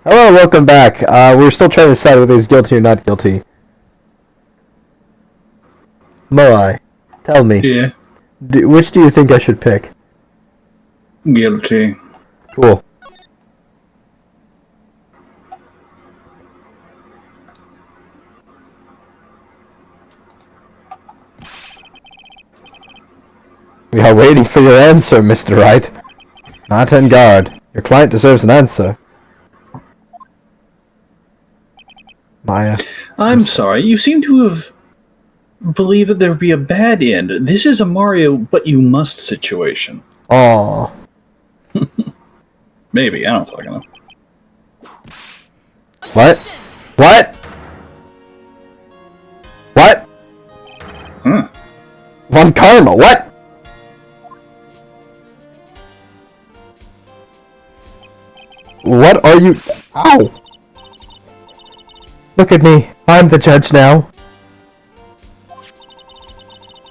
Hello, welcome back. We're still trying to decide whether he's guilty or not guilty. Moai, tell me. Yeah, Which do you think I should pick? guilty. Cool. We are waiting for your answer, Mr. Wright. Not en guard. Your client deserves an answer. Maya. I'm sorry, you seem to have believed that there would be a bad end. This is a Mario but you must situation. Aww. Maybe, I don't fucking know. What? What? What? Huh. Von Karma, what? What are you... Ow! Look at me. I'm the judge now.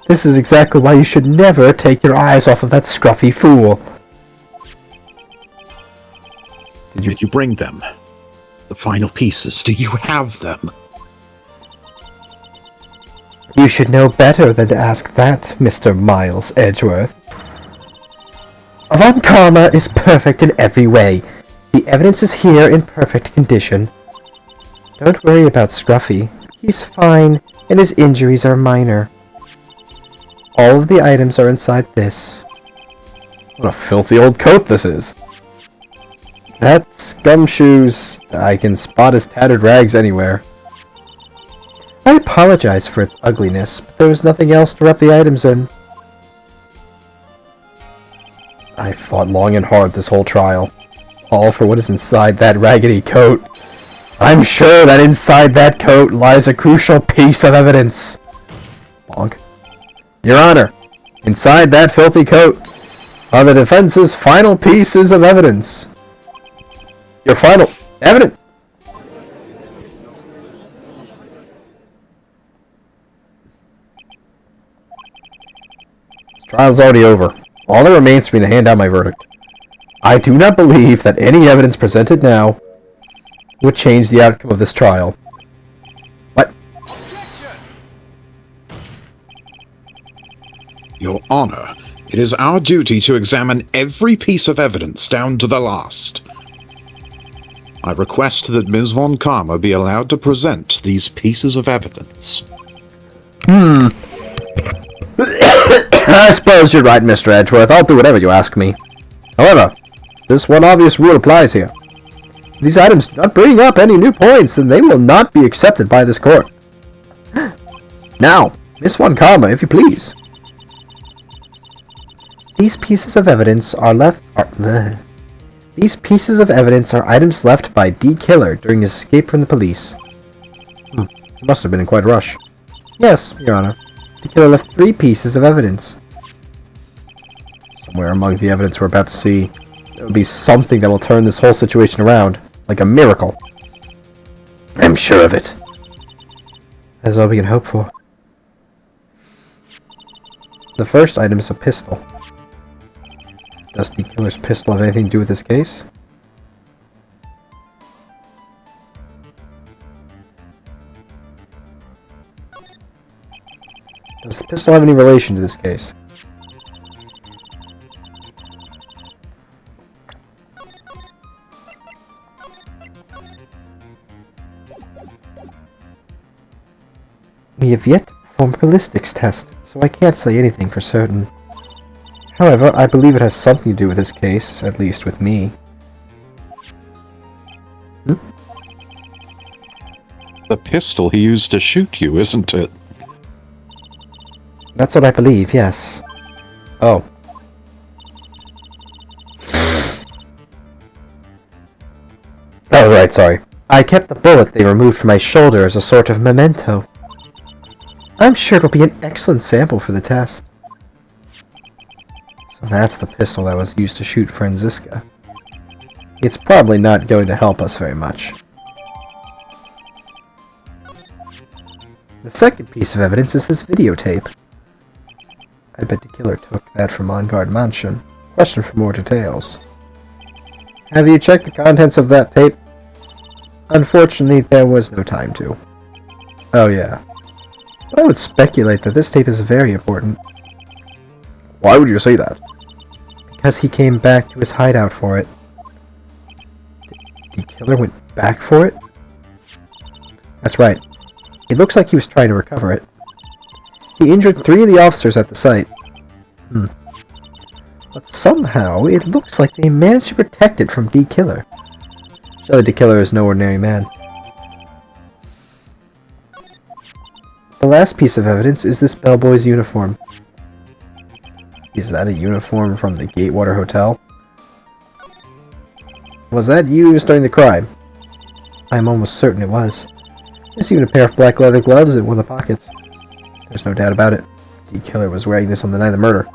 This is exactly why you should never take your eyes off of that scruffy fool. Did you bring them? The final pieces, do you have them? You should know better than to ask that, Mr. Miles Edgeworth. Von Karma is perfect in every way. The evidence is here in perfect condition. Don't worry about Scruffy. He's fine, and his injuries are minor. All of the items are inside this. What a filthy old coat this is. That's Gumshoe's. I can spot his tattered rags anywhere. I apologize for its ugliness, but there was nothing else to wrap the items in. I fought long and hard this whole trial. All for what is inside that raggedy coat. I'm sure that inside that coat lies a crucial piece of evidence. Bonk. Your Honor, inside that filthy coat are the defense's final pieces of evidence. Your final evidence? This trial's already over. All that remains for me to hand out my verdict. I do not believe that any evidence presented now would change the outcome of this trial. What? Your Honor, it is our duty to examine every piece of evidence down to the last. I request that Ms. Von Karma be allowed to present these pieces of evidence. I suppose you're right, Mr. Edgeworth. I'll do whatever you ask me. However, this one obvious rule applies here. If these items do not bring up any new points, then they will not be accepted by this court. Now, Miss Von Karma, if you please. These pieces of evidence are These pieces of evidence are items left by D. Killer during his escape from the police. He must have been in quite a rush. Yes, Your Honor. D. Killer left 3 pieces of evidence. Somewhere among the evidence we're about to see, there will be something that will turn this whole situation around, like a miracle. I'm sure of it. That's all we can hope for. The first item is a pistol. Does D. Killer's pistol have anything to do with this case? Does the pistol have any relation to this case? We have yet to perform a ballistics test, so I can't say anything for certain. However, I believe it has something to do with this case, at least with me. The pistol he used to shoot you, isn't it? That's what I believe, yes. Oh. Oh, right, sorry. I kept the bullet they removed from my shoulder as a sort of memento. I'm sure it'll be an excellent sample for the test. So that's the pistol that was used to shoot Franziska. It's probably not going to help us very much. The second piece of evidence is this videotape. I bet the killer took that from On Guard Mansion. Question for more details. Have you checked the contents of that tape? Unfortunately, there was no time to. Oh yeah. I would speculate that this tape is very important. Why would you say that? Because he came back to his hideout for it. The killer went back for it? That's right. It looks like he was trying to recover it. He injured 3 of the officers at the site. But somehow, it looks like they managed to protect it from D. Killer. Surely D. Killer is no ordinary man. The last piece of evidence is this bellboy's uniform. Is that a uniform from the Gatewater Hotel? Was that used during the crime? I'm almost certain it was. There's even a pair of black leather gloves in one of the pockets. There's no doubt about it. D. Killer was wearing this on the night of the murder.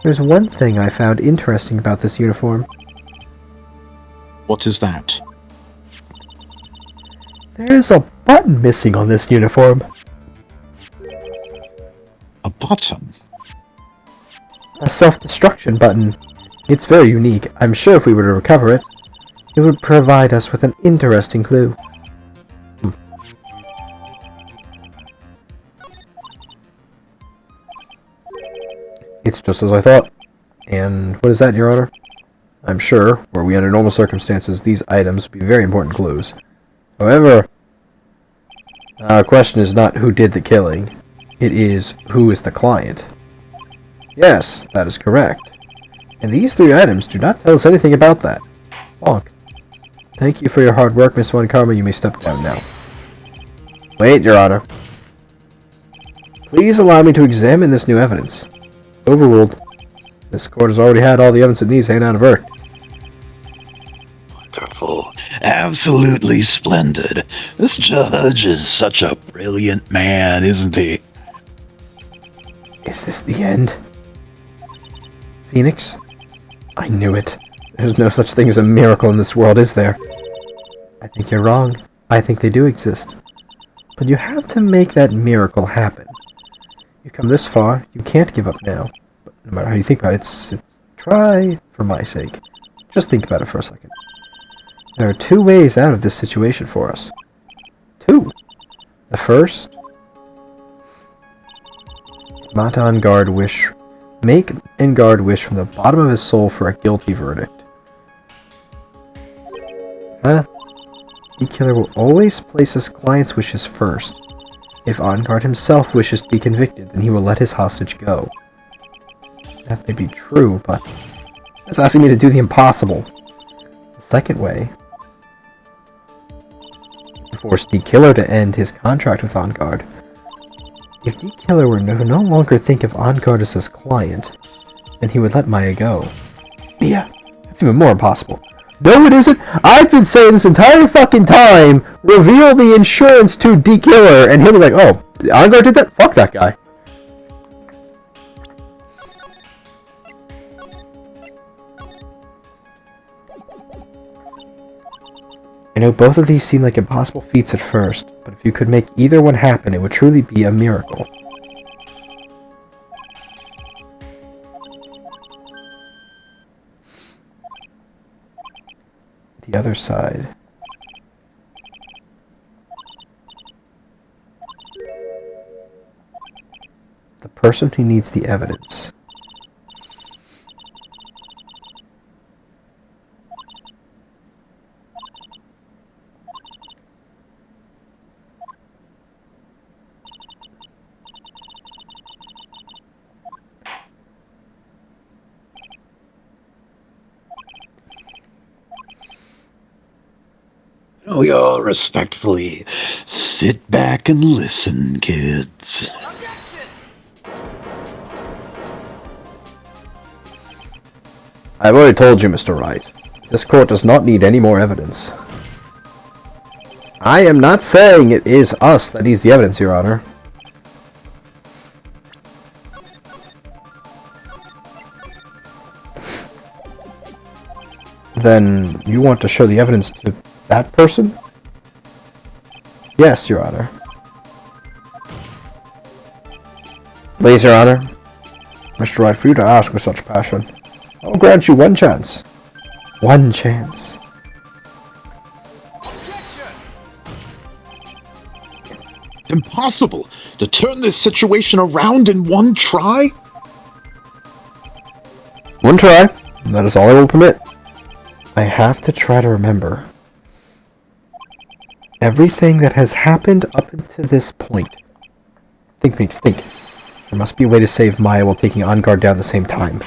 There's one thing I found interesting about this uniform. What is that? There's a button missing on this uniform. A button? A self-destruction button. It's very unique. I'm sure if we were to recover it, it would provide us with an interesting clue. It's just as I thought. And what is that, Your Honor? I'm sure, were we under normal circumstances, these items would be very important clues. However, our question is not who did the killing. It is, who is the client? Yes, that is correct. And these 3 items do not tell us anything about that. Bonk. Thank you for your hard work, Miss Von Karma. You may step down now. Wait, Your Honor. Please allow me to examine this new evidence. Overruled. This court has already had all the evidence it needs to hand out of verdict. Wonderful. Absolutely splendid. This judge is such a brilliant man, isn't he? Is this the end? Phoenix? I knew it. There's no such thing as a miracle in this world, is there? I think you're wrong. I think they do exist. But you have to make that miracle happen. You've come this far, you can't give up now. But no matter how you think about it, try for my sake. Just think about it for a second. There are 2 ways out of this situation for us. 2. The first, make Enguarde wish from the bottom of his soul for a guilty verdict. Huh? The killer will always place his client's wishes first. If Enguarde himself wishes to be convicted, then he will let his hostage go. That may be true, but that's asking me to do the impossible. The second way, to force D. Killer to end his contract with Enguarde. If D. Killer were no longer think of Enguarde as his client, then he would let Maya go. Yeah, that's even more impossible. No, it isn't! I've been saying this entire fucking time, reveal the insurance to D. Killer, and he'll be like, oh, Enguarde did that? Fuck that guy. I know both of these seem like impossible feats at first, but if you could make either one happen, it would truly be a miracle. The other side. The person who needs the evidence. We all respectfully sit back and listen, kids. I've already told you, Mr. Wright. This court does not need any more evidence. I am not saying it is us that needs the evidence, Your Honor. Then you want to show the evidence to that person? Yes, Your Honor. Please, Your Honor. Mr. Wright, for you to ask with such passion, I will grant you 1 chance. 1 chance. Impossible to turn this situation around in one try? One try. That is all I will permit. I have to try to remember everything that has happened up until this point. Think. There must be a way to save Maya while taking On Guard down at the same time.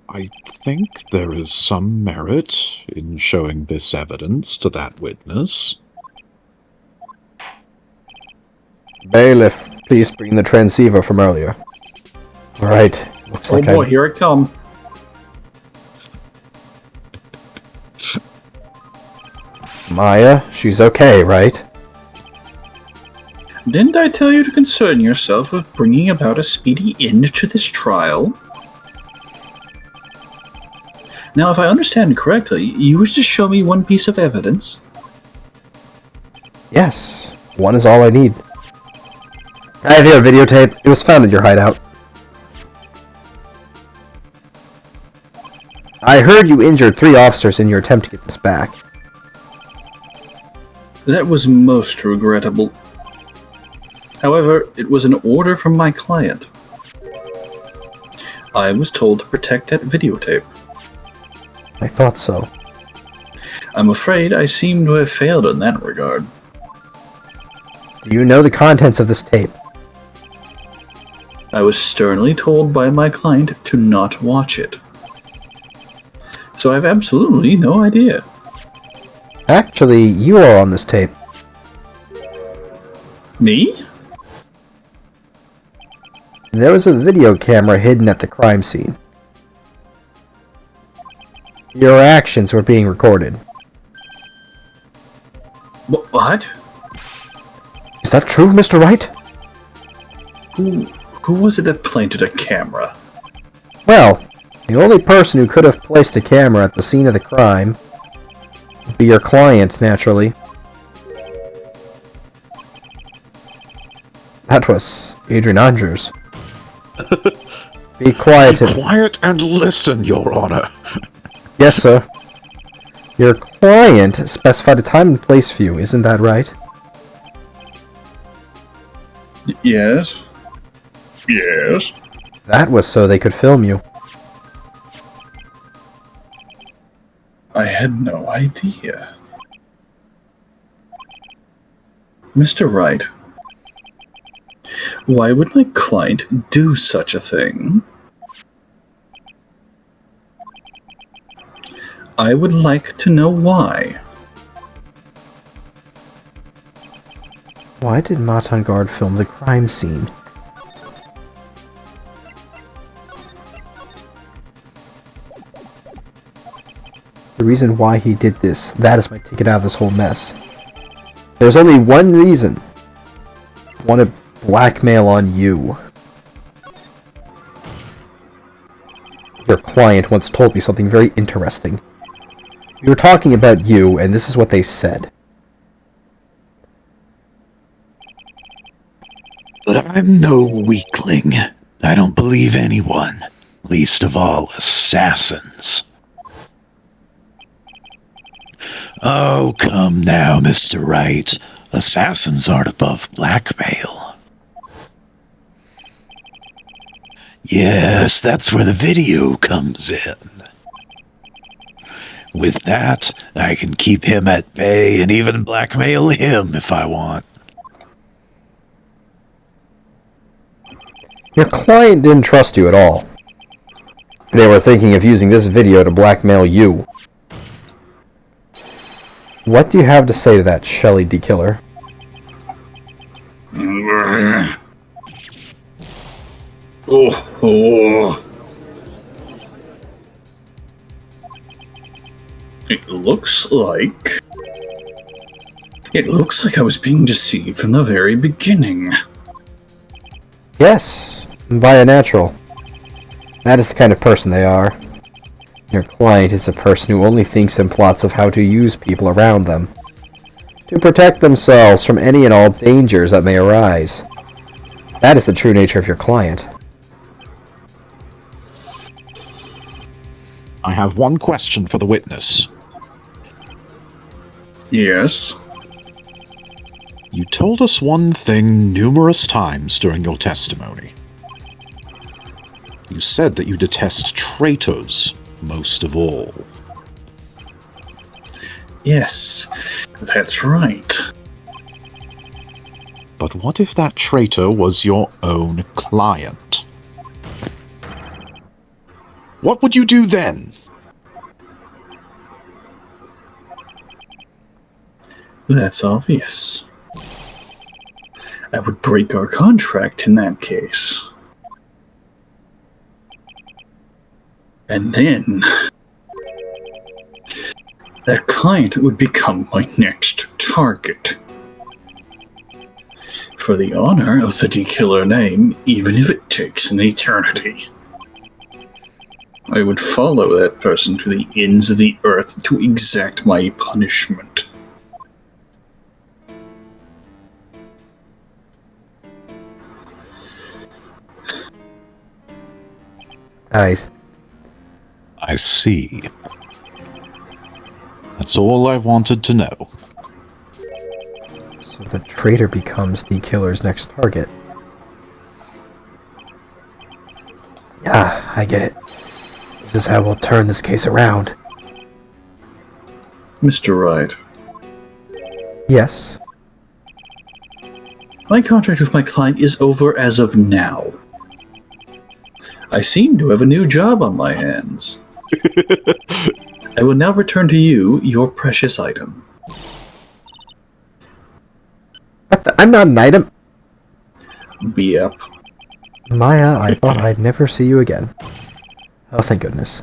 I think there is some merit in showing this evidence to that witness. Bailiff, please bring the transceiver from earlier. Alright, looks Oh like boy, here I come. Maya, she's okay, right? Didn't I tell you to concern yourself with bringing about a speedy end to this trial? Now, if I understand correctly, you wish to show me one piece of evidence? Yes, one is all I need. I have here a videotape. It was found in your hideout. I heard you injured 3 officers in your attempt to get this back. That was most regrettable. However, it was an order from my client. I was told to protect that videotape. I thought so. I'm afraid I seem to have failed in that regard. Do you know the contents of this tape? I was sternly told by my client to not watch it. So I have absolutely no idea. Actually, you are on this tape. Me? There was a video camera hidden at the crime scene. Your actions were being recorded. What? Is that true, Mr. Wright? Who was it that planted a camera? Well, the only person who could have placed a camera at the scene of the crime would be your client, naturally. That was Adrian Andrews. Be quiet. Be quiet and listen, Your Honor. Yes, sir. Your client specified a time and place for you, isn't that right? Yes. Yes. That was so they could film you. I had no idea. Mr. Wright, why would my client do such a thing? I would like to know why. Why did Matangard film the crime scene? The reason why he did this, that is my ticket out of this whole mess. There's only one reason. I want to blackmail on you. Your client once told me something very interesting. We were talking about you, and this is what they said. But I'm no weakling. I don't believe anyone, least of all assassins. Oh, come now, Mr. Wright. Assassins aren't above blackmail. Yes, that's where the video comes in. With that, I can keep him at bay and even blackmail him if I want. Your client didn't trust you at all. They were thinking of using this video to blackmail you. What do you have to say to that, Shelley D. Killer? Oh. It looks like It looks like I was being deceived from the very beginning. Yes, by a natural. That is the kind of person they are. Your client is a person who only thinks and plots of how to use people around them to protect themselves from any and all dangers that may arise. That is the true nature of your client. I have one question for the witness. Yes? You told us one thing numerous times during your testimony. You said that you detest traitors most of all. Yes, that's right. But what if that traitor was your own client? What would you do then? That's obvious. I would break our contract in that case. And then that client would become my next target. For the honor of the D-Killer name, even if it takes an eternity. I would follow that person to the ends of the earth to exact my punishment. I see. That's all I wanted to know. So the traitor becomes the killer's next target. Ah, I get it. This is how we'll turn this case around. Mr. Wright, Yes. my contract with my client is over as of now. I seem to have a new job on my hands. I will now return to you your precious item. What the? I'm not an item. Be up. Maya, I thought I'd never see you again. Oh, thank goodness.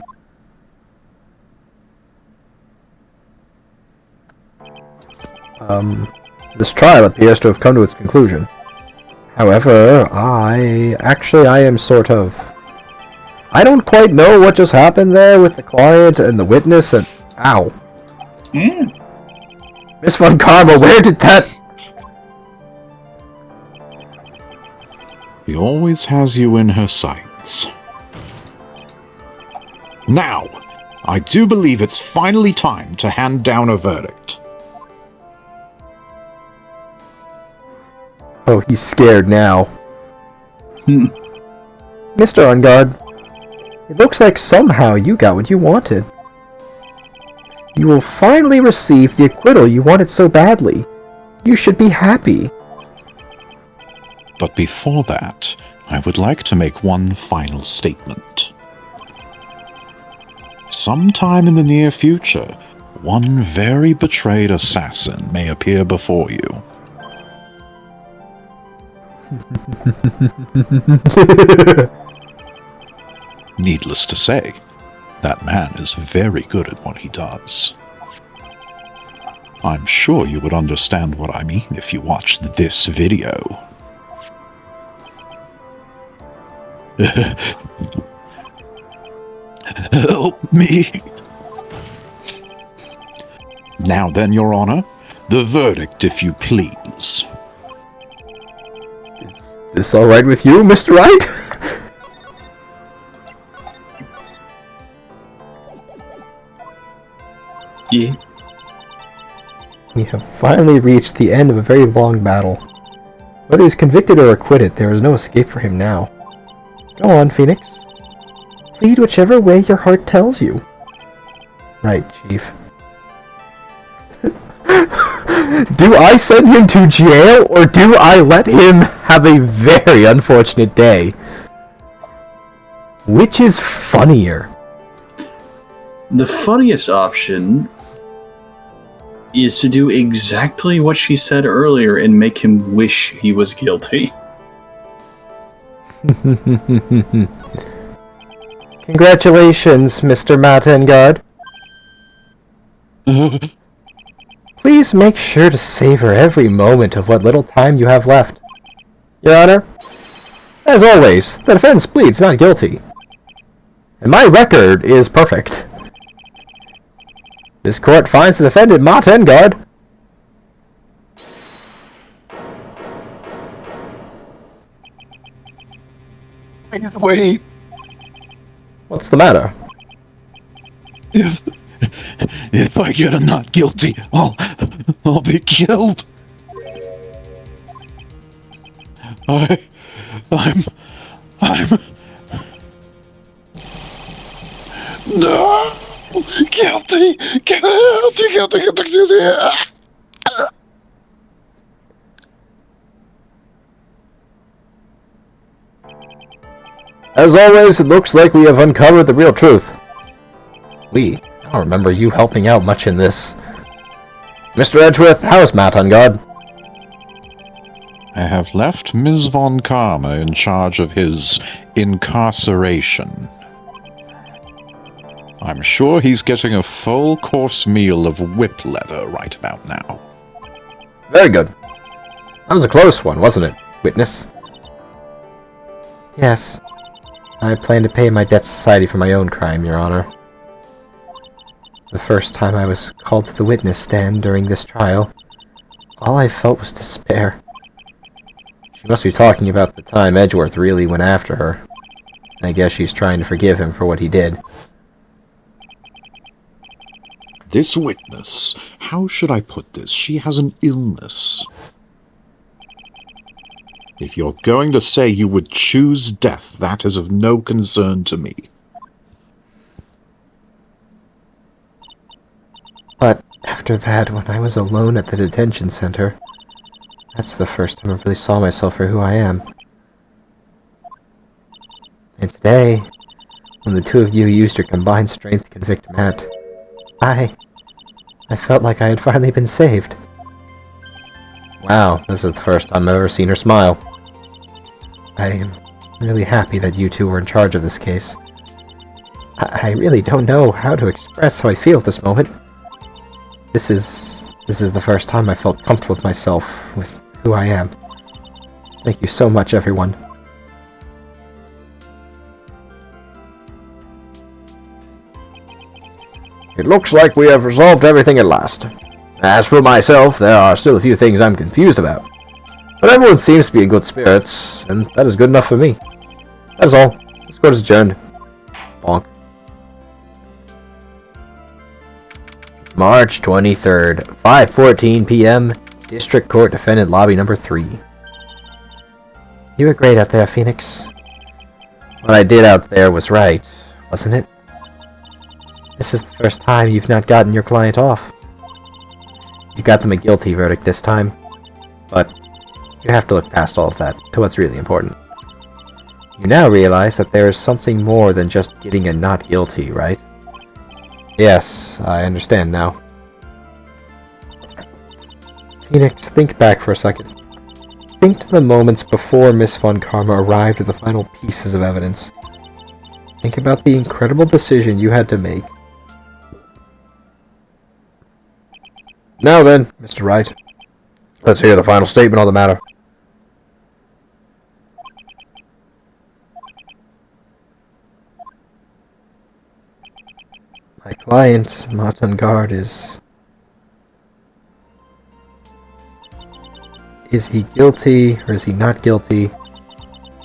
This trial appears to have come to its conclusion. However, I am sort of... I don't quite know what just happened there with the client and the witness and... Ow. Miss Von Karma, where did that... He always has you in her sights. Now, I do believe it's finally time to hand down a verdict. Oh, he's scared now. Mr. Ungard, it looks like somehow you got what you wanted. You will finally receive the acquittal you wanted so badly. You should be happy. But before that, I would like to make one final statement. Sometime in the near future, one very betrayed assassin may appear before you. Needless to say, that man is very good at what he does. I'm sure you would understand what I mean if you watched this video. Help me! Now then, Your Honor, the verdict, if you please. Is this alright with you, Mr. Wright? Yeah. We have finally reached the end of a very long battle. Whether he's convicted or acquitted, there is no escape for him now. Go on, Phoenix. Plead whichever way your heart tells you. Right, Chief. Do I send him to jail, or do I let him have a very unfortunate day? Which is funnier? The funniest option is to do exactly what she said earlier and make him wish he was guilty. Congratulations, Mr. Mattengard. Please make sure to savor every moment of what little time you have left. Your Honor, as always, the defense pleads not guilty. And my record is perfect. This court finds the defendant Mott Engard. Wait, What's the matter? if I get a not guilty, I'll be killed. I'm no guilty. As always, it looks like we have uncovered the real truth. I don't remember you helping out much in this. Mr. Edgeworth, how is Matt on guard? I have left Ms. Von Karma in charge of his incarceration. I'm sure he's getting a full course meal of whip leather right about now. Very good. That was a close one, wasn't it, witness? Yes. I plan to pay my debt to society for my own crime, Your Honor. The first time I was called to the witness stand during this trial, all I felt was despair. She must be talking about the time Edgeworth really went after her. I guess she's trying to forgive him for what he did. This witness, how should I put this? She has an illness. If you're going to say you would choose death, that is of no concern to me. But after that, when I was alone at the detention center, that's the first time I really saw myself for who I am. And today, when the two of you used your combined strength to convict Matt, I felt like I had finally been saved. Wow, this is the first time I've ever seen her smile. I am really happy that you two were in charge of this case. I really don't know how to express how I feel at this moment. This is the first time I felt comfortable with myself, with who I am. Thank you so much, everyone. It looks like we have resolved everything at last. As for myself, there are still a few things I'm confused about. But everyone seems to be in good spirits, and that is good enough for me. That is all. This court is adjourned. Bonk. March 23rd, 5:14 p.m., District Court Defendant Lobby Number 3. You were great out there, Phoenix. What I did out there was right, wasn't it? This is the first time you've not gotten your client off. You got them a guilty verdict this time, but you have to look past all of that to what's really important. You now realize that there is something more than just getting a not guilty, right? Yes, I understand now. Phoenix, think back for a second. Think to the moments before Miss Von Karma arrived at the final pieces of evidence. Think about the incredible decision you had to make. Now then, Mr. Wright, let's hear the final statement on the matter. My client, Mott Engard, is he guilty or is he not guilty?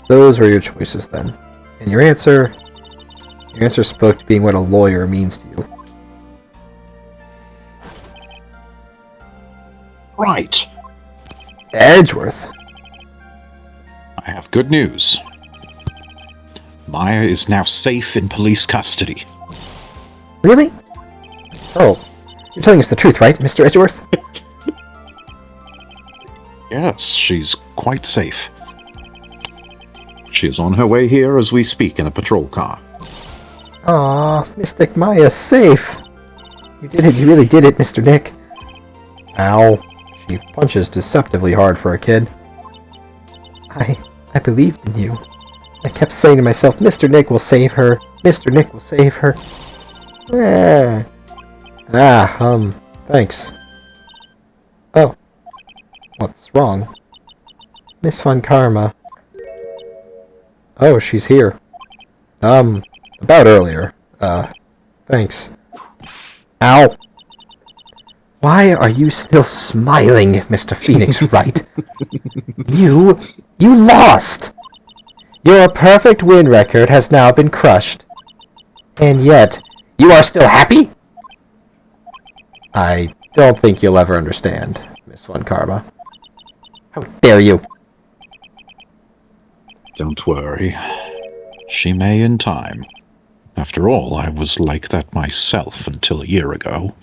Those are your choices then. And your answer spoke to being what a lawyer means to you. Right. Edgeworth. I have good news. Maya is now safe in police custody. Really? Charles, you're telling us the truth, right, Mr. Edgeworth? Yes, she's quite safe. She is on her way here as we speak in a patrol car. Aw, Mystic Maya's safe. You did it, you really did it, Mr. Nick. Ow. She punches deceptively hard for a kid. I believed in you. I kept saying to myself, Mr. Nick will save her. Mr. Nick will save her. Thanks. Oh. What's wrong? Miss Von Karma. Oh, she's here. About earlier. Thanks. Ow! Why are you still smiling, Mr. Phoenix Wright? You lost! Your perfect win record has now been crushed. And yet, you are still happy? I don't think you'll ever understand, Miss Von Karma. How dare you! Don't worry. She may in time. After all, I was like that myself until a year ago.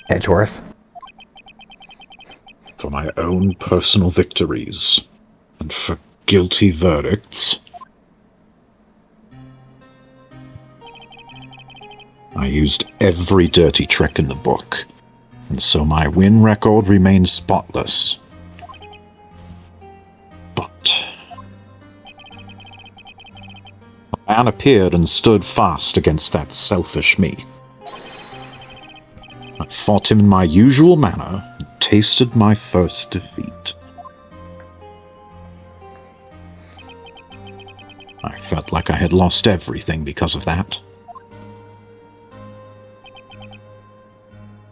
Edgeworth. For my own personal victories, and for guilty verdicts, I used every dirty trick in the book, and so my win record remains spotless. But a man appeared and stood fast against that selfish me. I fought him in my usual manner and tasted my first defeat. I felt like I had lost everything because of that.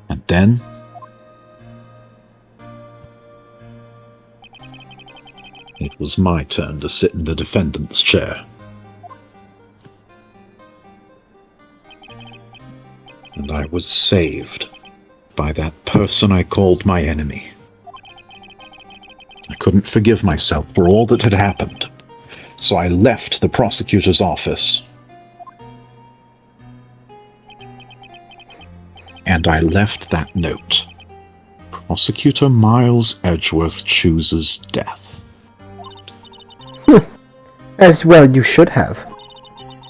And then it was my turn to sit in the defendant's chair. And I was saved by that person I called my enemy. I couldn't forgive myself for all that had happened, so I left the prosecutor's office. And I left that note. Prosecutor Miles Edgeworth chooses death. As well you should have.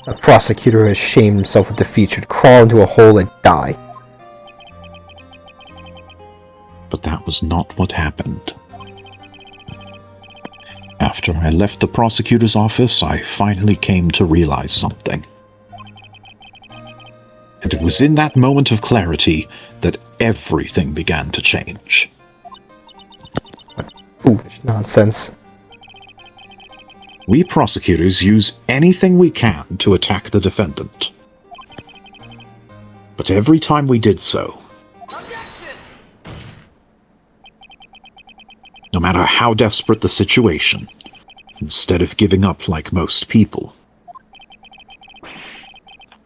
A prosecutor who has shamed himself with defeat should crawl into a hole and die. But that was not what happened. After I left the prosecutor's office, I finally came to realize something. And it was in that moment of clarity that everything began to change. Foolish nonsense. We prosecutors use anything we can to attack the defendant. But every time we did so, no matter how desperate the situation, instead of giving up like most people,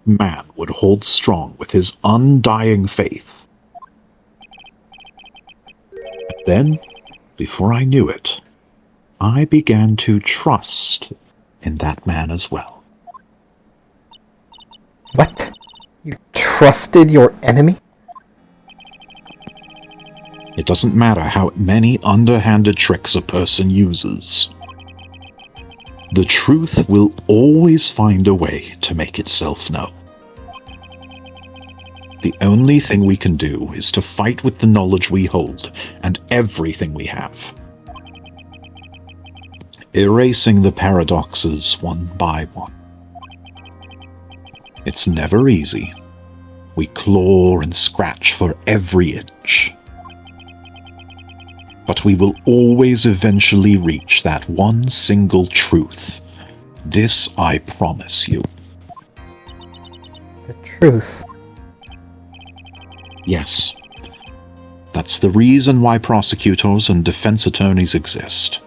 man would hold strong with his undying faith. And then, before I knew it, I began to trust in that man as well. What? You trusted your enemy? It doesn't matter how many underhanded tricks a person uses. The truth will always find a way to make itself known. The only thing we can do is to fight with the knowledge we hold and everything we have. Erasing the paradoxes one by one. It's never easy. We claw and scratch for every inch. But we will always eventually reach that one single truth. This I promise you. The truth. Yes. That's the reason why prosecutors and defense attorneys exist.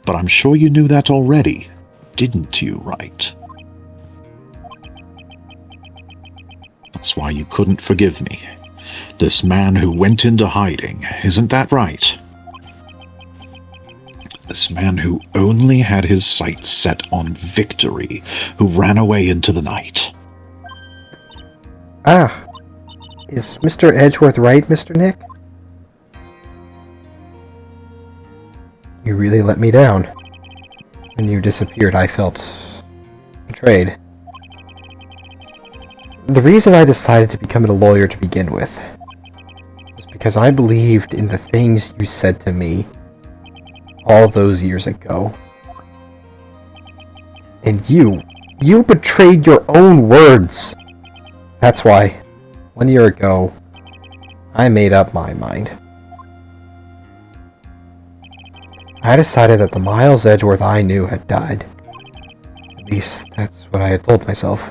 But I'm sure you knew that already, didn't you, Wright? That's why you couldn't forgive me. This man who went into hiding, isn't that right? This man who only had his sights set on victory, who ran away into the night. Ah. Is Mr. Edgeworth right, Mr. Nick? You really let me down. When you disappeared, I felt betrayed. The reason I decided to become a lawyer to begin with was because I believed in the things you said to me all those years ago. And you betrayed your own words. That's why, 1 year ago, I made up my mind. I decided that the Miles Edgeworth I knew had died. At least, that's what I had told myself.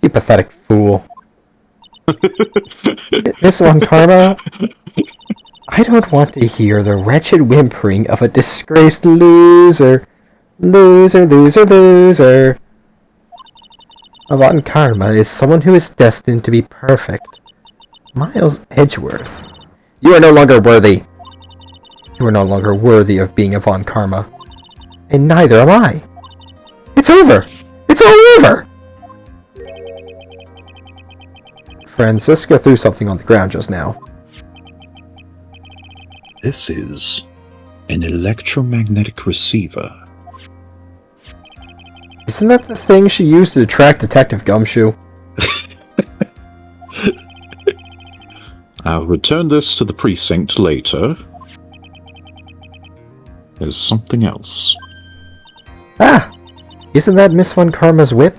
You pathetic fool. Miss Von Karma, I don't want to hear the wretched whimpering of a disgraced loser. Loser, loser, loser. Von Karma is someone who is destined to be perfect. Miles Edgeworth. You are no longer worthy. You are no longer worthy of being a Von Karma. And neither am I. It's over! It's all over! Francisca threw something on the ground just now. This is an electromagnetic receiver. Isn't that the thing she used to track Detective Gumshoe? I'll return this to the precinct later. There's something else. Ah! Isn't that Miss Von Karma's whip?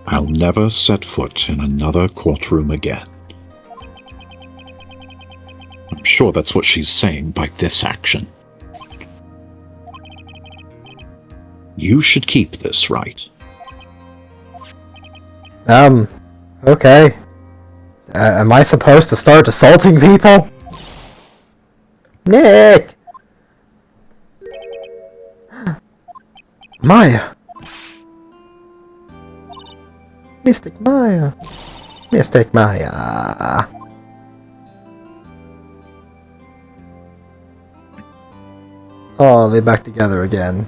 I'll never set foot in another courtroom again. I'm sure that's what she's saying by this action. You should keep this, right? Okay. Am I supposed to start assaulting people? Nick! Maya! Mystic Maya! Mystic Maya! Oh, they're back together again.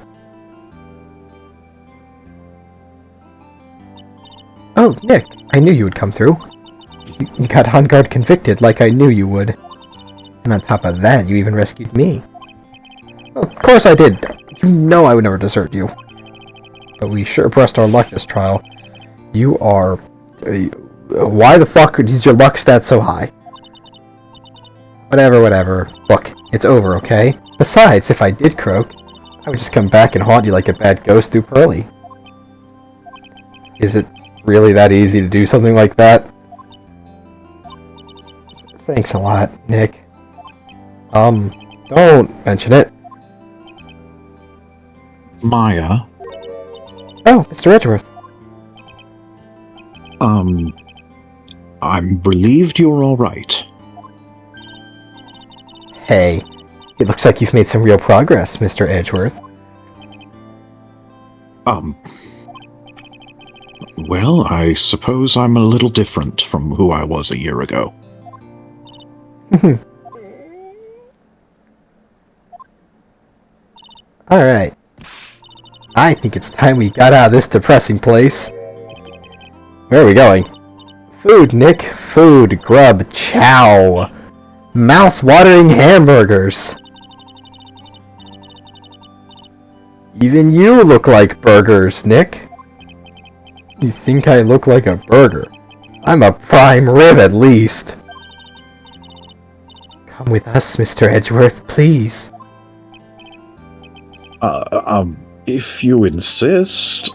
Oh, Nick, I knew you would come through. You got on guard convicted like I knew you would. And on top of that, you even rescued me. Of course I did. You know I would never desert you. But we sure pressed our luck this trial. You are... why the fuck is your luck stat so high? Whatever. Look, it's over, okay? Besides, if I did croak, I would just come back and haunt you like a bad ghost through Pearly. Is it really that easy to do something like that? Thanks a lot, Nick. Don't mention it. Maya? Oh, Mr. Edgeworth. I'm relieved you're alright. Hey, it looks like you've made some real progress, Mr. Edgeworth. Well, I suppose I'm a little different from who I was a year ago. Alright. I think it's time we got out of this depressing place. Where are we going? Food, Nick. Food. Grub. Chow. Mouth-watering hamburgers. Even you look like burgers, Nick. You think I look like a burger? I'm a prime rib at least. Come with us, Mr. Edgeworth, please. If you insist.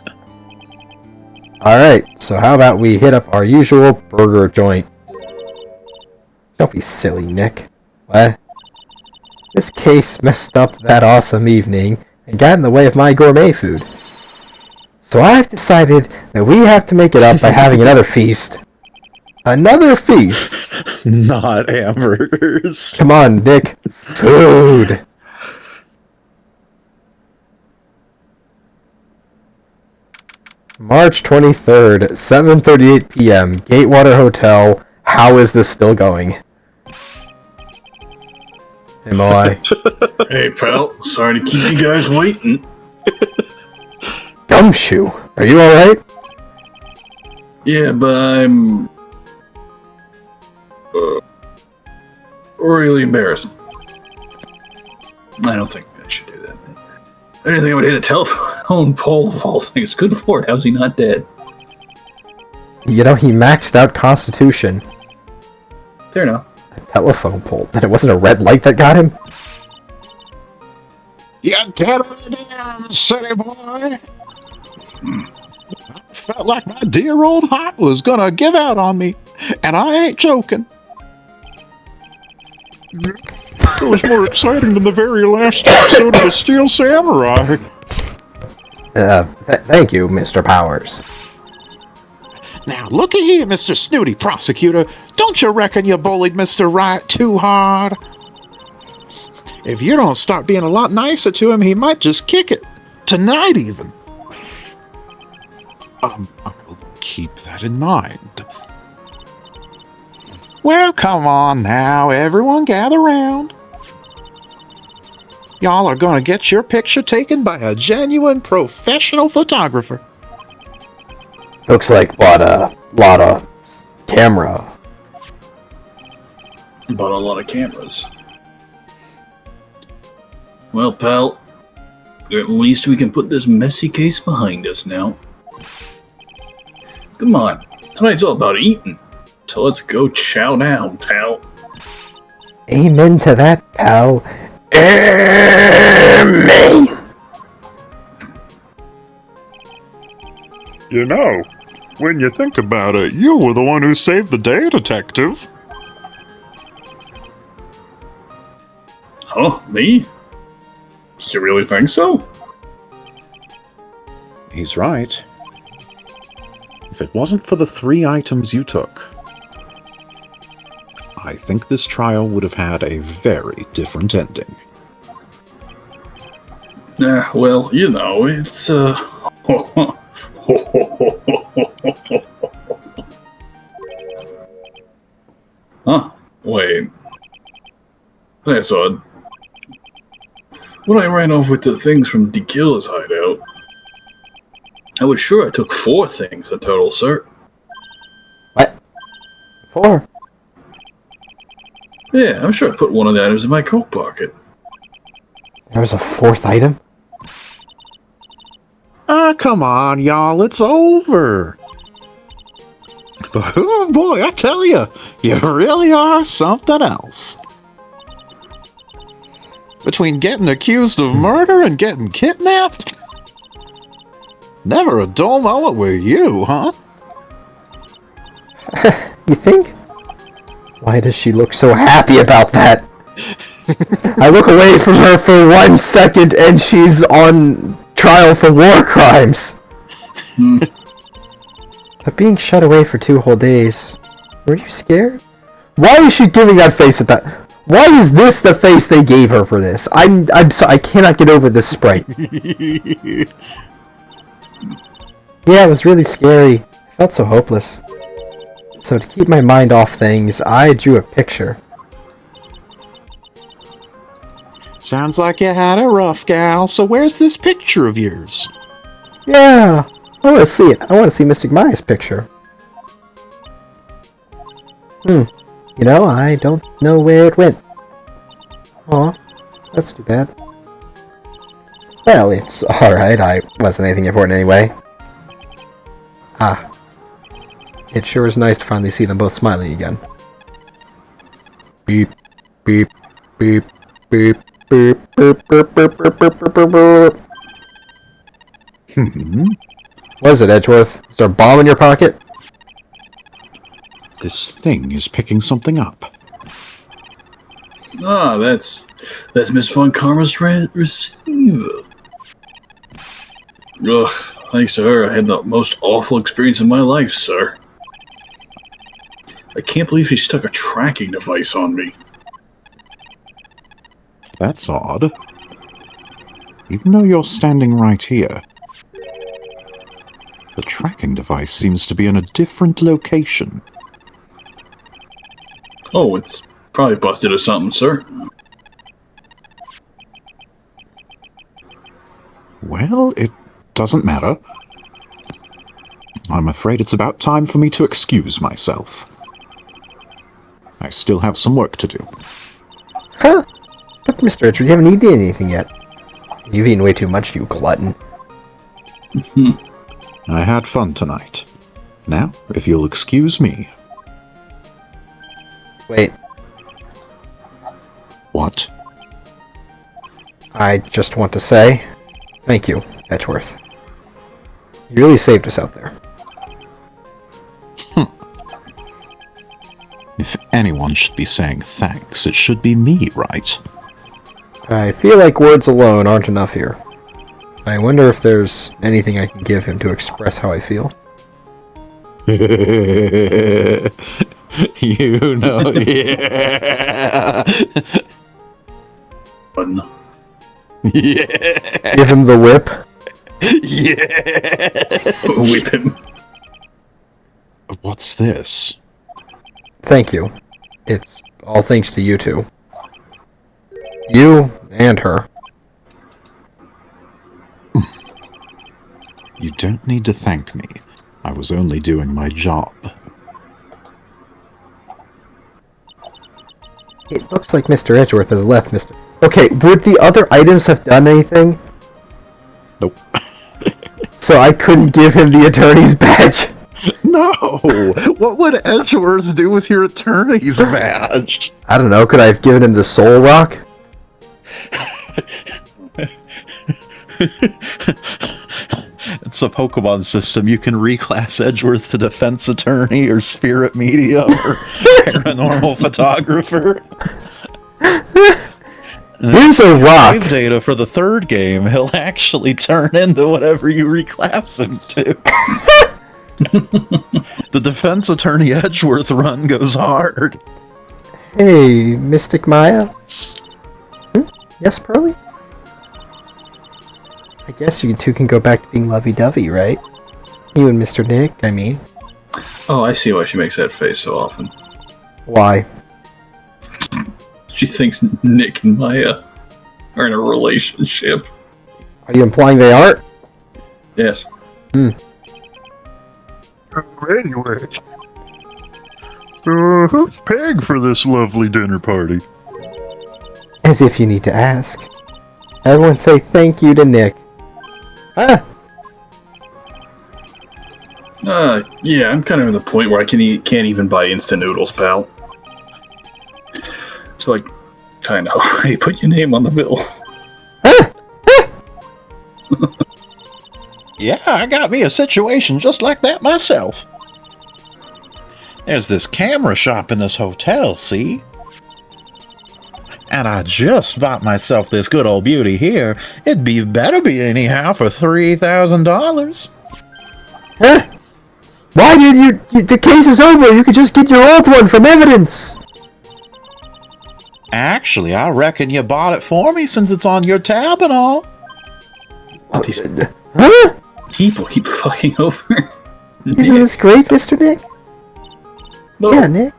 Alright, so how about we hit up our usual burger joint? Don't be silly, Nick. What? This case messed up that awesome evening and got in the way of my gourmet food. So I've decided that we have to make it up by having another feast. Another feast? Not hamburgers. Come on, Nick. Food! March 23rd, 7:38 p.m., Gatewater Hotel. How is this still going? MOI. Hey, pal. Sorry to keep you guys waiting. Gumshoe, are you alright? Yeah, but I'm... really embarrassing. I don't think I should do that. I didn't think I would hit a telephone pole of all things. Good lord, how's he not dead? You know, he maxed out Constitution. Fair enough. A telephone pole. Then it wasn't a red light that got him? You dead already, city boy? felt like my dear old heart was gonna give out on me, and I ain't joking. It was more exciting than the very last episode of the Steel Samurai. Thank you, Mr. Powers. Now, looky here, Mr. Snooty Prosecutor. Don't you reckon you bullied Mr. Wright too hard? If you don't start being a lot nicer to him, he might just kick it. Tonight, even. I'll keep that in mind. Well, come on now, everyone gather round. Y'all are gonna get your picture taken by a genuine professional photographer. Looks like bought a lot of camera. Bought a lot of cameras. Well, pal, at least we can put this messy case behind us now. Come on, tonight's all about eating, so let's go chow down, pal. Amen to that, pal. Amen. You know, when you think about it, you were the one who saved the day, Detective. Huh? Me? You really think so? He's right. If it wasn't for the 3 items you took, I think this trial would have had a very different ending. Well, you know, it's, Huh? Wait. That's odd. When I ran off with the things from Dekilla's hideout, I was sure I took 4 things in total, sir. What? 4? Yeah, I'm sure I put one of the items in my coat pocket. There was a 4th item? Ah, come on, y'all, it's over. But, oh boy, I tell you, you really are something else. Between getting accused of murder and getting kidnapped, never a dull moment with you, huh? You think? Why does she look so happy about that? I look away from her for 1 second and she's on trial for war crimes. But being shut away for 2 whole days, were you scared? Why is she giving that face at that? Why is this the face they gave her for this? I'm sorry, I cannot get over this sprite. Yeah, it was really scary. I felt so hopeless. So to keep my mind off things, I drew a picture. Sounds like you had a rough gal, so where's this picture of yours? Yeah, I want to see it. I want to see Mystic Maya's picture. You know, I don't know where it went. Aw, that's too bad. Well, it's alright. I wasn't anything important anyway. Ah. It sure is nice to finally see them both smiling again. Beep, beep, beep, beep, beep, beep, beep, beep, beep, beep, beep, beep. What is it, Edgeworth? Is there a bomb in your pocket? This thing is picking something up. Ah, that's Miss Von Karma's receiver. Ugh, thanks to her, I had the most awful experience of my life, sir. I can't believe she stuck a tracking device on me. That's odd. Even though you're standing right here, the tracking device seems to be in a different location. Oh, it's probably busted or something, sir. Well, it doesn't matter. I'm afraid it's about time for me to excuse myself. I still have some work to do. Huh? Look, Mr. Richard, you haven't eaten anything yet. You've eaten way too much, you glutton. I had fun tonight. Now, if you'll excuse me. Wait, What? I just want to say, thank you, Edgeworth. You really saved us out there. one should be saying thanks. It should be me, right? I feel like words alone aren't enough here. I wonder if there's anything I can give him to express how I feel. You know, yeah. Fun. Yeah. Give him the whip. Yeah. Whip him. What's this? Thank you. It's all thanks to you two. You and her. You don't need to thank me. I was only doing my job. It looks like Mr. Edgeworth has left, Mr. Okay, would the other items have done anything? Nope. So I couldn't give him the attorney's badge? No! What would Edgeworth do with your attorney's badge? I don't know, could I have given him the soul rock? It's a Pokemon system. You can reclass Edgeworth to defense attorney or spirit medium or paranormal photographer. Here's a rock! Save data for the third game, he'll actually turn into whatever you reclass him to. The defense attorney Edgeworth run goes hard. Hey, Mystic Maya? Yes, Pearly? I guess you two can go back to being lovey-dovey, right? You and Mr. Nick, I mean. Oh, I see why she makes that face so often. Why? She thinks Nick and Maya are in a relationship. Are you implying they aren't? Yes. Anyway, who's paying for this lovely dinner party? As if you need to ask. Everyone say thank you to Nick. Ah! Yeah, I'm kind of at the point where I can't even buy instant noodles, pal. So I kind of already put your name on the bill. Yeah, I got me a situation just like that myself. There's this camera shop in this hotel, see? And I just bought myself this good old beauty here. It'd be better be anyhow for $3,000. Huh? Why did you... The case is over, you could just get your old one from evidence! Actually, I reckon you bought it for me since it's on your tab and all. All these Huh? people keep fucking over. Isn't this great, Mr. Nick? No. Yeah, Nick.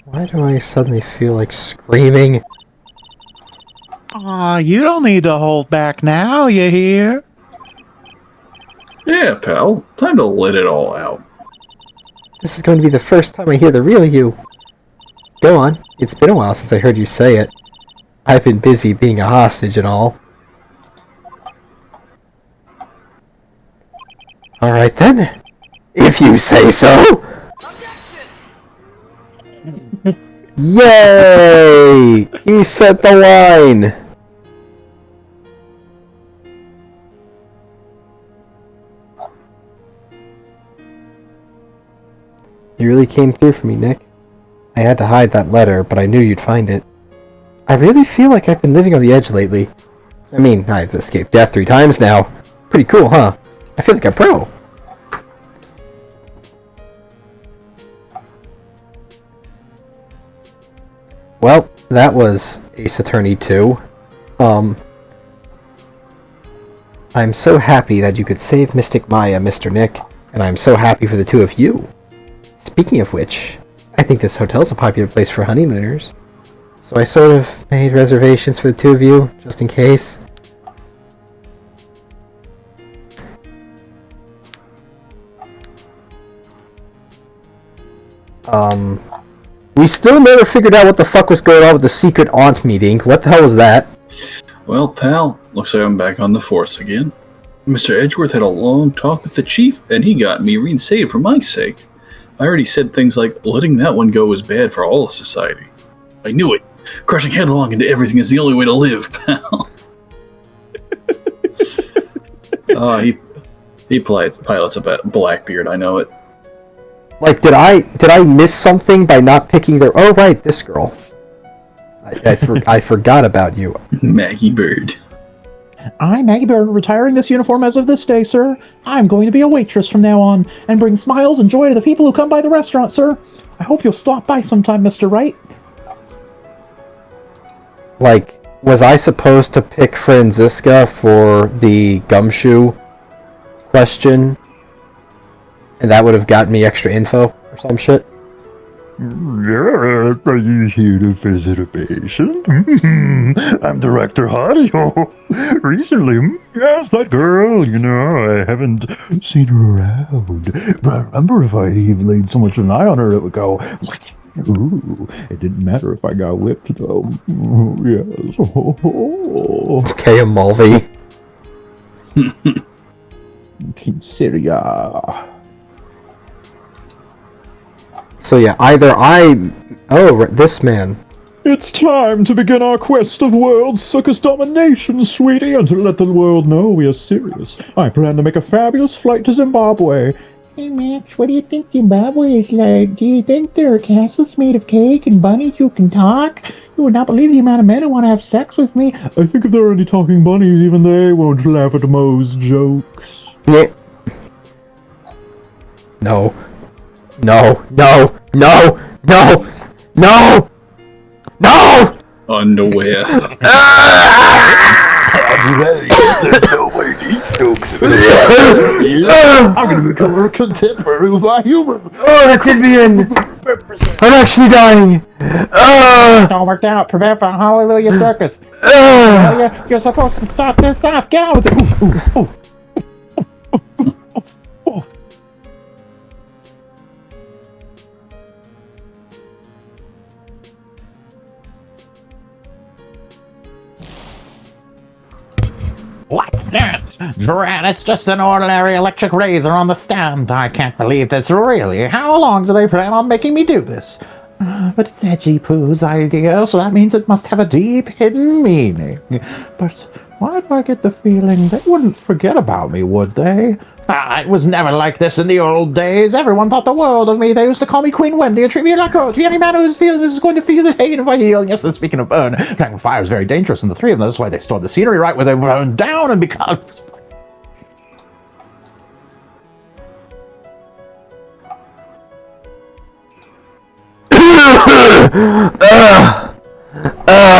Why do I suddenly feel like screaming? Aw, you don't need to hold back now, you hear? Yeah, pal. Time to let it all out. This is going to be the first time I hear the real you. Go on. It's been a while since I heard you say it. I've been busy being a hostage and all. Alright then. If you say so! Yay! He set the line! You really came through for me, Nick. I had to hide that letter, but I knew you'd find it. I really feel like I've been living on the edge lately. I mean, I've escaped death 3 times now. Pretty cool, huh? I feel like a pro. Well, that was Ace Attorney 2. I'm so happy that you could save Mystic Maya, Mr. Nick, and I'm so happy for the two of you. Speaking of which, I think this hotel's a popular place for honeymooners. So I sort of made reservations for the two of you, just in case. We still never figured out what the fuck was going on with the secret aunt meeting. What the hell was that? Well, pal, looks like I'm back on the force again. Mr. Edgeworth had a long talk with the chief, and he got me reinstated for my sake. I already said things like, letting that one go is bad for all of society. I knew it. Crushing headlong into everything is the only way to live, pal. He pilots a Blackbeard, I know it. Like, did I miss something by not picking their... Oh, right, this girl. I forgot about you. Maggie Bird. I'm Maggie Bird, retiring this uniform as of this day, sir. I'm going to be a waitress from now on, and bring smiles and joy to the people who come by the restaurant, sir. I hope you'll stop by sometime, Mr. Wright. Like, was I supposed to pick Franziska for the gumshoe question? And that would have gotten me extra info or some shit? Yes, are you here to visit a patient? I'm Director Hario. Recently, yes, that girl, I haven't seen her around. But I remember if I even laid so much of an eye on her, it would go, ooh, it didn't matter if I got whipped, though. Yes. Okay, Amalvi. Team Syria. So yeah, this man. It's time to begin our quest of world circus domination, sweetie, and to let the world know we are serious. I plan to make a fabulous flight to Zimbabwe. Hey, Max, what do you think Zimbabwe is like? Do you think there are castles made of cake and bunnies who can talk? You would not believe the amount of men who want to have sex with me. I think if there are any talking bunnies, even they won't laugh at Moe's jokes. Yeah. No. No. No. No. No. No. No. Underwear. I'm gonna become a contemporary of our human. Oh, that did me in. I'm actually dying. It's all worked out. Prevent for Hallelujah Circus. You're supposed to stop this off. Get out with it. Ooh. What's that? Drat, it's just an ordinary electric razor on the stand. I can't believe this, really. How long do they plan on making me do this? But it's Edgy Poo's idea, so that means it must have a deep, hidden meaning. But why do I get the feeling they wouldn't forget about me, would they? It was never like this in the old days. Everyone thought the world of me. They used to call me Queen Wendy and treat me like a any man who's feeling this is going to feel the pain of my heel. And yes, and speaking of burn, playing with fire is very dangerous, and the three of them, that's why they stored the scenery right where they burn down and become... I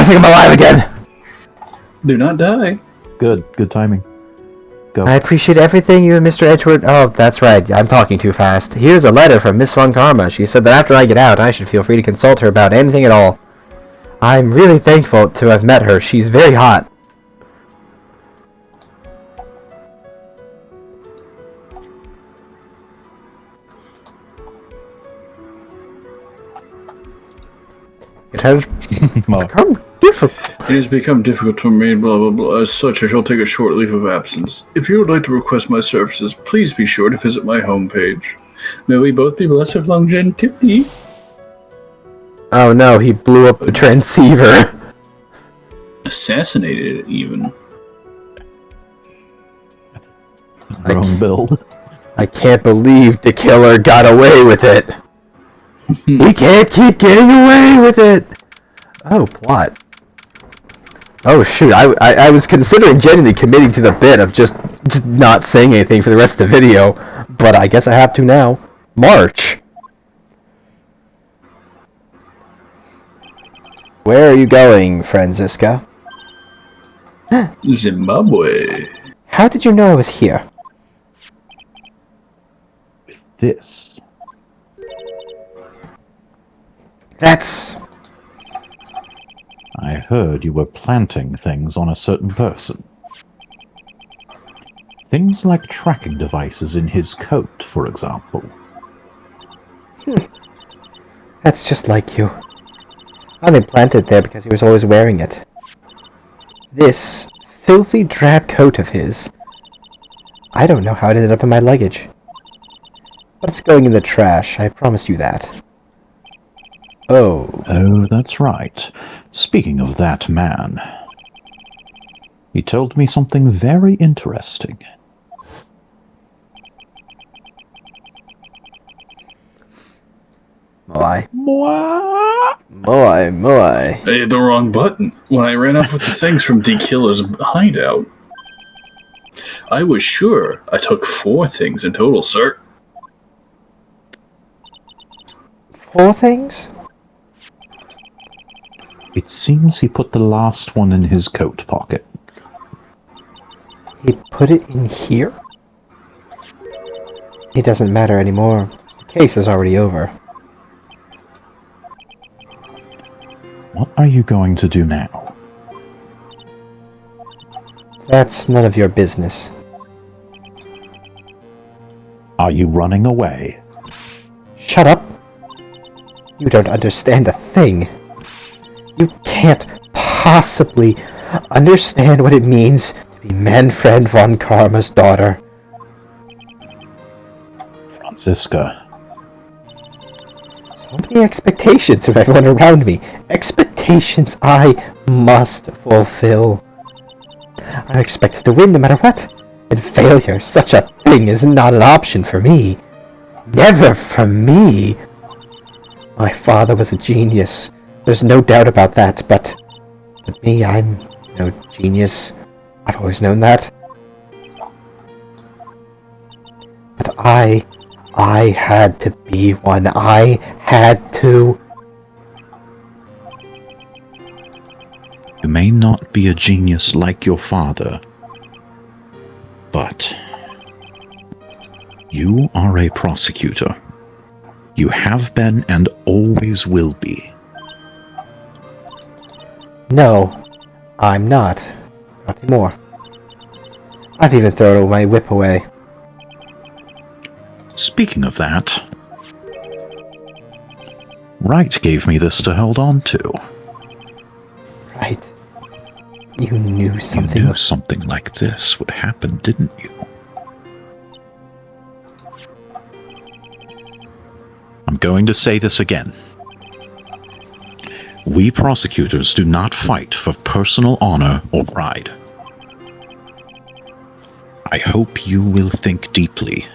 think I'm alive again. Do not die. Good timing. Go. I appreciate everything you and Mr. Edgeworth... Oh, that's right. I'm talking too fast. Here's a letter from Miss Von Karma. She said that after I get out, I should feel free to consult her about anything at all. I'm really thankful to have met her. She's very hot. It has become difficult. It has become difficult to remain blah blah blah. As such, I shall take a short leave of absence. If you would like to request my services, please be sure to visit my homepage. May we both be blessed with longevity. Oh no, he blew up the transceiver. Assassinated it, even. Wrong build. I can't believe the killer got away with it. He can't keep getting away with it. Oh, plot. Oh shoot, I was considering genuinely committing to the bit of just not saying anything for the rest of the video, but I guess I have to now. March. Where are you going, Franziska? Zimbabwe. How did you know I was here? This. That's... I heard you were planting things on a certain person. Things like tracking devices in his coat, for example. That's just like you. I only planted there because he was always wearing it. This filthy drab coat of his. I don't know how it ended up in my luggage. But it's going in the trash, I promised you that. Oh. Oh, that's right. Speaking of that man, he told me something very interesting. Moai. Mwah. Moai, Moai. I hit the wrong button when I ran off with the things from D Killer's hideout. I was sure I took 4 things in total, sir. 4 things? It seems he put the last one in his coat pocket. He put it in here? It doesn't matter anymore. The case is already over. What are you going to do now? That's none of your business. Are you running away? Shut up! You don't understand a thing. You can't possibly understand what it means to be Manfred von Karma's daughter. Franziska. So many expectations of everyone around me. Expectations I must fulfill. I'm expected to win no matter what. And failure, such a thing, is not an option for me. Never for me. My father was a genius. There's no doubt about that, but me, I'm no genius. I've always known that. But I had to be one. I had to. You may not be a genius like your father, but you are a prosecutor. You have been and always will be. No, I'm not. Not anymore. I've even thrown my whip away. Speaking of that, Wright gave me this to hold on to. Right. You knew something. You knew something like this would happen, didn't you? I'm going to say this again. We prosecutors do not fight for personal honor or pride. I hope you will think deeply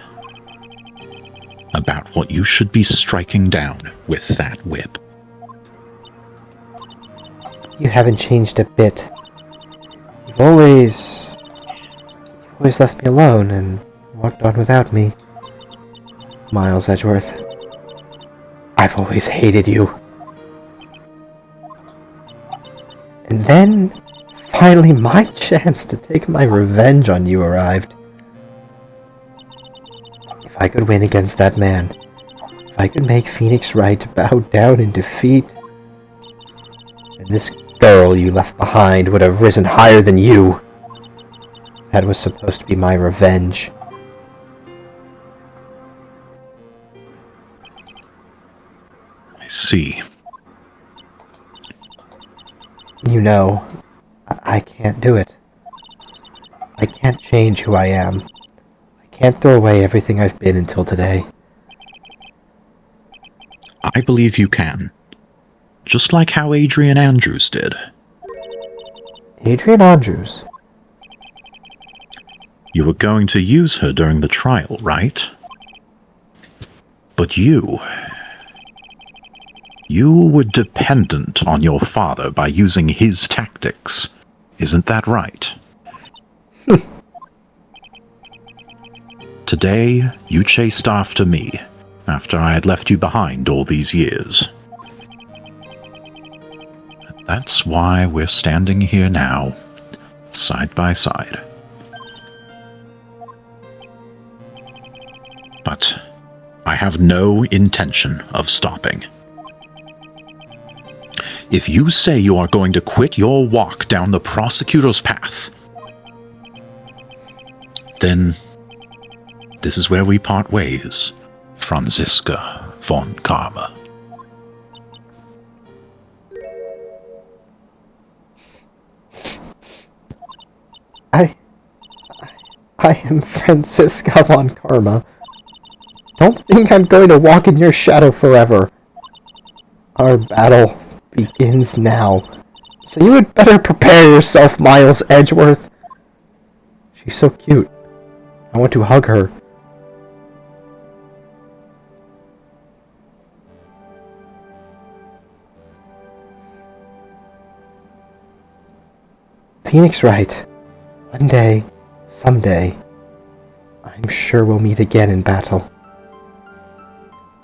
about what you should be striking down with that whip. You haven't changed a bit. You've always left me alone and walked on without me. Miles Edgeworth. I've always hated you. And then, finally, my chance to take my revenge on you arrived. If I could win against that man, if I could make Phoenix Wright bow down in defeat, then this girl you left behind would have risen higher than you. That was supposed to be my revenge. I see. You know, I can't do it. I can't change who I am. I can't throw away everything I've been until today. I believe you can. Just like how Adrian Andrews did. Adrian Andrews? You were going to use her during the trial, right? But you were dependent on your father by using his tactics. Isn't that right? Today, you chased after me, after I had left you behind all these years. That's why we're standing here now, side by side. But I have no intention of stopping. If you say you are going to quit your walk down the prosecutor's path, then this is where we part ways, Franziska von Karma. I am Franziska von Karma. Don't think I'm going to walk in your shadow forever. Our battle begins now. So you had better prepare yourself, Miles Edgeworth. She's so cute. I want to hug her. Phoenix Wright. One day, someday, I'm sure we'll meet again in battle.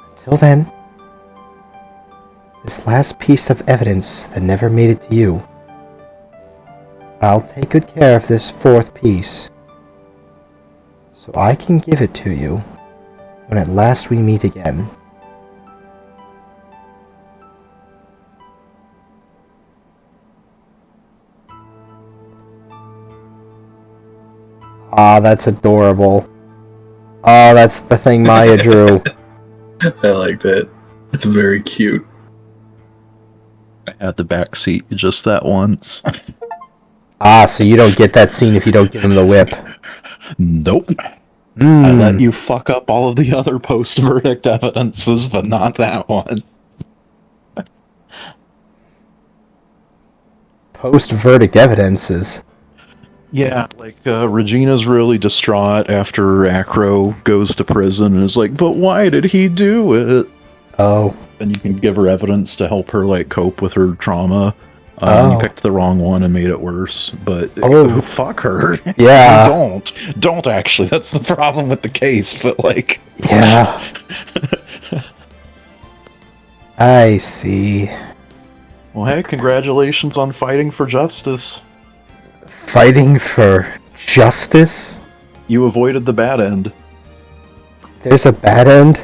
Until then, this last piece of evidence that never made it to you, I'll take good care of this fourth piece, so I can give it to you when at last we meet again. Ah, that's adorable. Oh, that's the thing Maya drew. I like that. It's very cute. I had the back seat just that once. Ah, so you don't get that scene if you don't give him the whip. Nope. I Mm. let you fuck up all of the other post-verdict evidences, but not that one. Post-verdict evidences. Yeah, like Regina's really distraught after Acro goes to prison and is like, but why did he do it? Oh. And you can give her evidence to help her like cope with her trauma. Oh. You picked the wrong one and made it worse, but Oh. fuck her. Yeah. Don't actually. That's the problem with the case. But like, Yeah. I see. well, hey, congratulations on fighting for justice. Fighting for justice? You avoided the bad end. There's a bad end?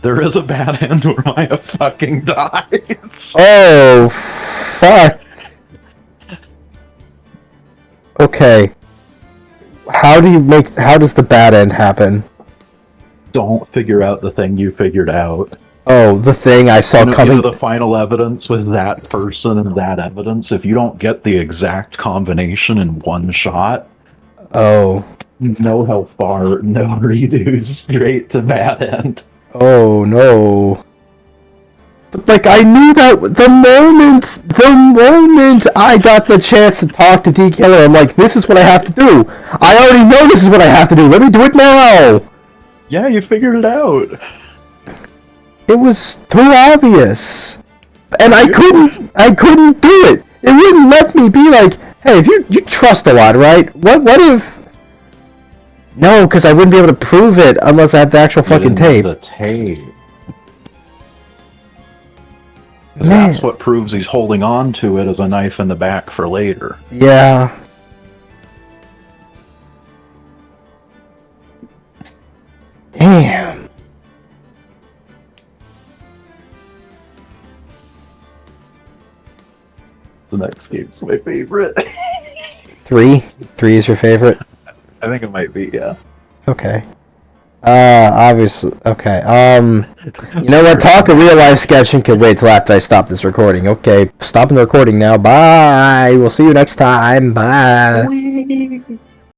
There is a bad end where Maya fucking dies. Oh, fuck. Okay. How does the bad end happen? Don't figure out the thing you figured out. Oh, the thing I saw coming. The final evidence with that person and that evidence. If you don't get the exact combination in one shot, Oh. know how far no redo straight to bad end. Oh, no. But, like, I knew that the moment I got the chance to talk to D. Killer, I'm like, this is what I have to do. I already know this is what I have to do. Let me do it now. Yeah, you figured it out. It was too obvious. And I couldn't do it. It wouldn't let me be like, hey, if you trust a lot, right? What if... No, because I wouldn't be able to prove it unless I had the actual fucking tape. The tape. Man. That's what proves he's holding on to it as a knife in the back for later. Yeah. Damn. The next game's my favorite. 3? 3 is your favorite? I think it might be, yeah. Okay. Obviously. Okay. You know what? Talk a real life sketching could wait till after I stop this recording. Okay, stopping the recording now. Bye. We'll see you next time. Bye.